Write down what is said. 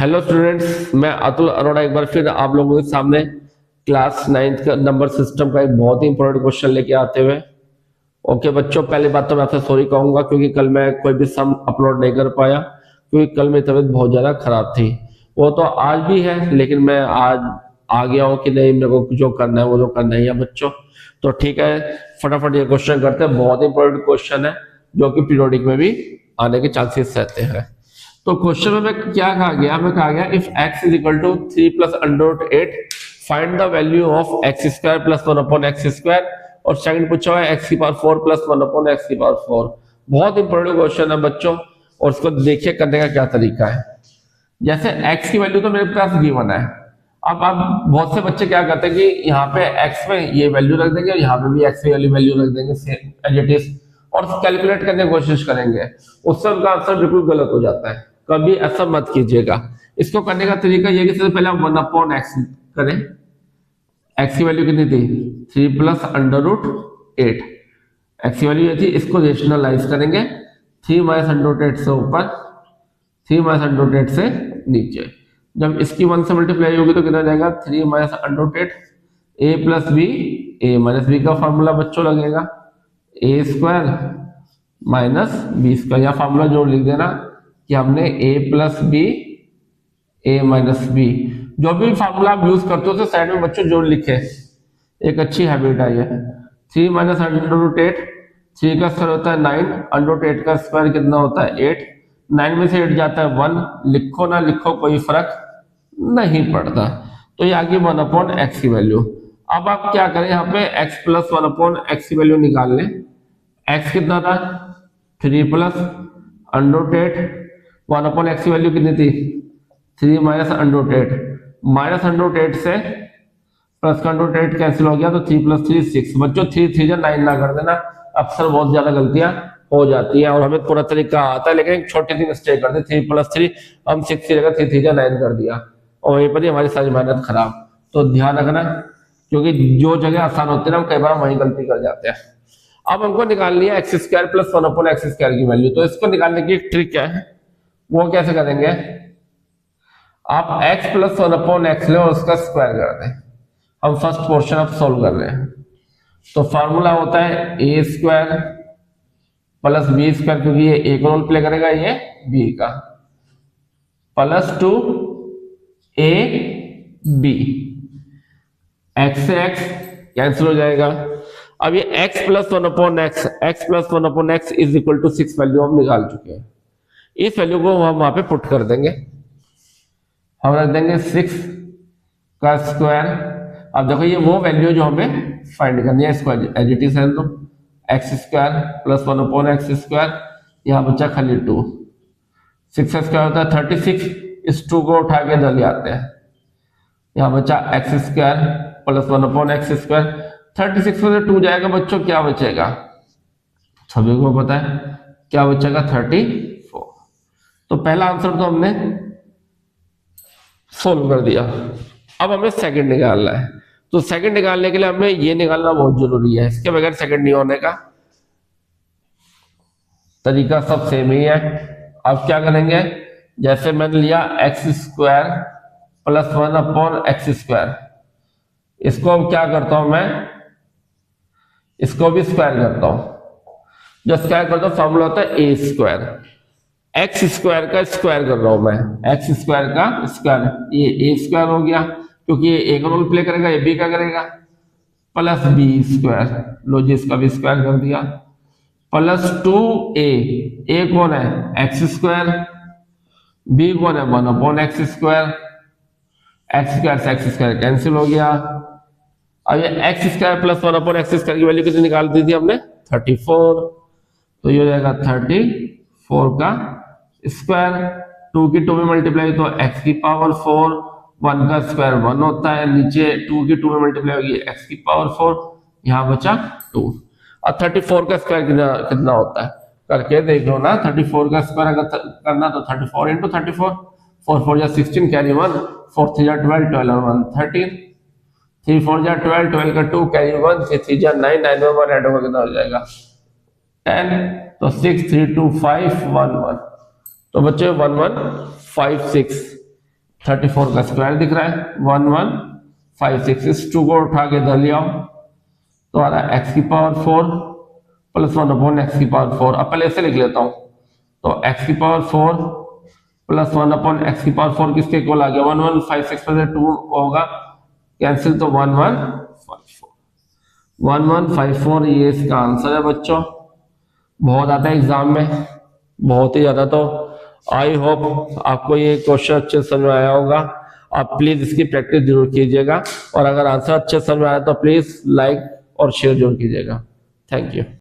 Hello students, मैं अतुल अरोड़ा एक बार फिर आप लोगों के सामने क्लास 9th का नंबर सिस्टम का एक बहुत ही इंपॉर्टेंट क्वेश्चन लेके आते हुए। ओके बच्चों, पहली बात तो मैं आपसे सॉरी कहूंगा क्योंकि कल मैं कोई भी सम अपलोड नहीं कर पाया क्योंकि कल मेरी तबीयत बहुत ज़्यादा खराब थी। वो तो आज भी है, लेकिन मैं आज आ गया हूँ कि नहीं, मेरे को जो करना है वो तो करना ही है बच्चों। तो ठीक है, फटाफट ये क्वेश्चन करते हैं। बहुत इंपॉर्टेंट क्वेश्चन है जो कि पीरियोडिक में भी आने के चांसेस रहते हैं। तो क्वेश्चन में क्या कहा गया, हमें कहा गया if x is equal to 3 plus under 8 find the value of X square plus 1 upon X square. और सेकंड पूछा हुआ है x की पावर 4 प्लस 1 अपॉन एक्स की पावर 4। बहुत इंपॉर्टेंट क्वेश्चन है बच्चों, और इसको देखिए करने का क्या तरीका है। जैसे x की वैल्यू तो मेरे पास गिवन है। अब बहुत से बच्चे क्या करते हैं कि यहाँ पे x में ये वैल्यू रख देंगे और यहाँ पे भी x वाली वैल्यू रख देंगे सेम एज इट इज, और कैलकुलेट करने की कोशिश करेंगे। उससे उनका आंसर बिल्कुल गलत हो जाता है। कभी ऐसा मत कीजिएगा। इसको करने का तरीका ये कि सबसे पहले हम 1 अपॉन एक्स करें। एक्स की वैल्यू कितनी थी? 3 प्लस अंडर रूट 8। एक्स की वैल्यू ये थी, इसको रेशनलाइज करेंगे। 3 माइनस अंडर रूट 8 से ऊपर, 3 माइनस अंडर रूट 8 से नीचे। जब इसकी 1 से मल्टीप्लाई होगी तो कितना जाएगा? 3 minus under root 8 A plus B, A minus B का फॉर्मूला बच्चों लगेगा A square minus B square. या फॉर्मूला जोड़ लिख देना कि हमने a plus B, A minus B, जो भी फार्मूला आप यूज करते हो उसे साइड में बच्चों जोड़ लिखे। एक अच्छी हैबिट है ये। 3 माइनस अंडर रूट 8, 3 का स्क्वायर होता है 9, अंडर रूट 8 का स्क्वायर कितना होता है? 8। 9 में से 8 जाता है 1, लिखो ना लिखो कोई फर्क नहीं पड़ता। तो ये आगे 1 अपॉन एक्स की वैल्यू। अब आप क्या करें, यहाँ पे x प्लस 1 अपॉन एक्स की वैल्यू निकाल लें। x कितना था? 3 plus under root 8, 1 upon X की वैल्यू कितनी थी? 3 minus under root 8। Minus under root 8 से प्लस का अंडर रूट 8 कैंसिल हो गया तो 3 प्लस 3 6। बच्चों 3 3 9 ना कर देना, अक्सर बहुत ज्यादा गलतियां हो जाती हैं और हमें पूरा तरीका आता है, लेकिन एक छोटी सी मिस्टेक करते 3 प्लस 3 हम 6 की जगह 3 3 9 कर दिया और वहीं पर ही हमारी सारी मेहनत खराब। तो ध्यान रखना, क्योंकि जो जगह आसान होती है ना, हम कई बार वहीं गलती कर जाते हैं। अब हमको निकालनी है x square plus 1 upon X square की वैल्यू। तो इसको निकालने की एक ट्रिक क्या है, वो कैसे करेंगे? आप x प्लस 1 अपॉन एक्स ले और उसका स्क्वायर कर दें। हम फर्स्ट पोर्शन अब सोल्व कर रहे हैं। तो फार्मूला होता है ए स्क्वायर प्लस बी स्क्वायर, क्योंकि ये ए का रोल प्ले करेगा, ये बी का, प्लस 2 ए बी। एक्स से एक्स कैंसिल हो जाएगा। अब ये x plus 1 upon X, x plus 1 upon X is equal to 6 value हम निकाल चुके हैं। इस वैल्यू को हम वहां पे पुट कर देंगे। हम रख देंगे 6 का स्क्वायर। अब देखो ये वो वैल्यू जो हमें फाइंड करनी है, इसको एज इट इज है तो x square plus 1 upon X square, यहाँ बचा खाली 2। 6 का स्क्वायर होता है 36, इस 2 को उठा के इधर ले आते हैं। यहाँ बचा x square plus 1 upon X square. 36 में से 2 जाएगा बच्चों, क्या बचेगा? सभी को पता है क्या बचेगा? 34। तो पहला आंसर तो हमने सोल्व कर दिया। अब हमें सेकंड निकालना है। तो सेकंड निकालने के लिए हमें ये निकालना बहुत जरूरी है, इसके बगैर सेकंड नहीं होने का। तरीका सब सेम ही है। अब क्या करेंगे, जैसे मैंने लिया x square plus 1 upon X square, इसको अब क्या करता हूं मैं, इसको भी स्क्वायर करता हूं। जो स्क्वायर करता हूं फॉर्मूला होता है ए स्क्वायर। एक्स स्क्वायर का स्क्वायर कर रहा हूं मैं, एक्स स्क्वायर का स्क्वायर, ये ए स्क्वायर हो गया क्योंकि ये ए का रोल प्ले करेगा, ये बी का करेगा, प्लस बी स्क्वायर, लो जी इसका भी स्क्वायर कर दिया, प्लस 2a। कौन है? X square. बी कौन है? 1 upon X square. X square से एक्स स्क्वायर कैंसिल हो गया। अब ये x square plus 1 upon X square की वैल्यू कितनी निकाल दी थी हमने? 34। तो ये हो जाएगा 34 का स्क्वायर। 2 की 2 में मल्टीप्लाई तो x की पावर 4, 1 का स्क्वायर 1 होता है, नीचे 2 की 2 में मल्टीप्लाई होगी x की पावर 4, यहाँ बचा 2। और 34 का स्क्वायर कितना होता है करके देख लो ना। 34 का स्क्वायर अगर करना तो 34 इंटू 34, 4 4 जा 16 कैरी 1, 4 3 जा 12, 12 और 1 13, 3 4 जा 12, 12 का 2 कैरी 1, 3 3 जा 9, 9 में 1 ऐड होगा कितना हो जाएगा? 10। तो 6 3 2 5 1 1। तो बच्चे 1156 34 का स्क्वायर दिख रहा है 1156, इस 2 को उठा के इधर ले आओ तो आ रहा है x की पावर 4 प्लस 1 अपॉन एक्स की पावर 4। अब पहले इसे लिख लेता हूं तो x की पावर 4 प्लस 1 अपॉन एक्स की पावर 4 किसके इक्वल आ गया 1156 में से 2 होगा कैंसिल तो 1154 ये इसका आंसर है बच्चों। बहुत आता है एग्जाम में, बहुत ही ज्यादा। तो आई होप आपको ये क्वेश्चन अच्छे समझ में आया होगा। आप प्लीज इसकी प्रैक्टिस जरूर कीजिएगा और अगर आंसर अच्छे समझ में आया तो प्लीज लाइक और शेयर जरूर कीजिएगा। Thank you.